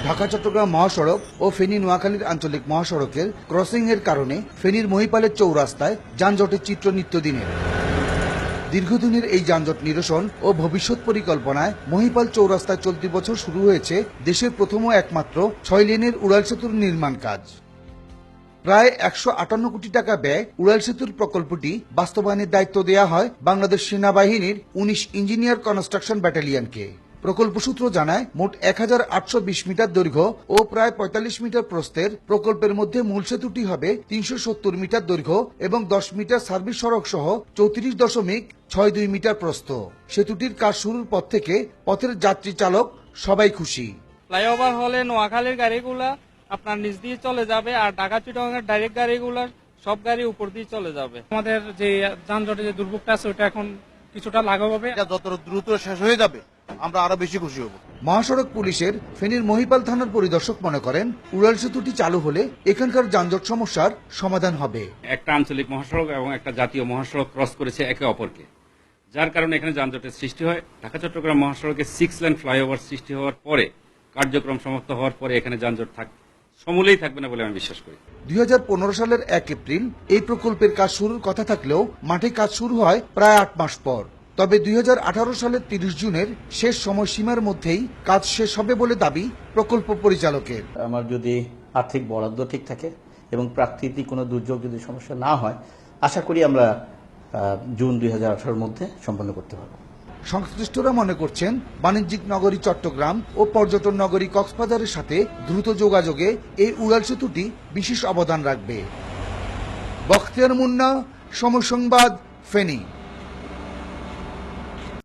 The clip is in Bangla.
ঢাকা চট্টগ্রাম মহাসড়ক ও ফেনী নোয়াখালীর আঞ্চলিক মহাসড়কের ক্রসিং এর কারণে ফেনীর মহিপালের চৌরাস্তায় যানজটের চিত্র নিত্যদিনের। দীর্ঘদিনের এই যানজট নিরসন ও ভবিষ্যৎ পরিকল্পনায় মহিপাল চৌরাস্তায় চলতি বছর শুরু হয়েছে দেশের প্রথম ও একমাত্র 6 লেনের উড়াল সেতুর নির্মাণ কাজ। প্রায় 158 কোটি টাকা ব্যয় উড়াল সেতুর প্রকল্পটি বাস্তবায়নের দায়িত্ব দেওয়া হয় বাংলাদেশ সেনাবাহিনীর 19 ইঞ্জিনিয়ার কনস্ট্রাকশন ব্যাটালিয়নকে। প্রকল্প সূত্র জানায়, মোট 1820 মিটার দৈর্ঘ্য ও প্রায় 45 মিটার প্রস্থের প্রকল্পের মধ্যে মূল সেতুটি হবে 370 মিটার দৈর্ঘ্য এবং 10 মিটার সার্ভিস সড়ক সহ 34.62 মিটার প্রস্থ। সেতুটির কাজ শুরুর পর থেকে পথের যাত্রী চালক সবাই খুশি। ফ্লাইওভার হলে নোয়াখালীর গাড়িগুলা আপনার নিচ দিয়ে চলে যাবে, আর ঢাকা চিটাগাংয়ের ডাইরেক্ট গাড়িগুলা সব গাড়ি উপর দিয়ে চলে যাবে। আমাদের যে যানজটের যে দুর্ভোগটা আছে ওটা এখন কিছুটা লাঘব হবে। এটা যত দ্রুত শেষ হয়ে যাবে আমরা আরো বেশি খুশি হব। মহাসড়ক পুলিশের ফেনীর মহিপাল থানার পরিদর্শক মনে করেন, উড়াল সেতুটি চালু হলে এখানকার যানজট সমস্যার সমাধান হবে। একটা আঞ্চলিক মহাসড়ক এবং একটা জাতীয় মহাসড়ক ক্রস করেছে একে অপরকে, যার কারণে এখানে যানজটের সৃষ্টি হয়। ঢাকা চট্টগ্রাম মহাসড়কে 6 লেন ফ্লাইওভার সৃষ্টি হওয়ার পরে, কার্যক্রম সমাপ্ত হওয়ার পরে এখানে যানজট সমূলেই থাকবে না বলে আমি বিশ্বাস করি। 2015 সালের 1 এপ্রিল এই প্রকল্পের কাজ শুরুর কথা থাকলেও মাঠে কাজ শুরু হয় প্রায় 8 মাস পর। তবে 2018 সালের 30 জুনের শেষ সময়সীমার মধ্যেই কাজ শেষ হবে বলে দাবি প্রকল্প পরিচালকের। আমার যদি আর্থিক বরাদ্দ ঠিক থাকে এবং প্রাকৃতিক কোনো দুর্যোগ যদি সমস্যা না হয়, আশা করি আমরা জুন 2018-র মধ্যে সম্পন্ন করতে পারব। সংশ্লিষ্টরা মনে করছেন, বাণিজ্যিক নগরী চট্টগ্রাম ও পর্যটন নগরী কক্সবাজারের সাথে দ্রুত যোগাযোগে এই উড়াল সেতুটি বিশেষ অবদান রাখবে। বখতিয়ার মুন্না, সময় সংবাদ, ফেনী।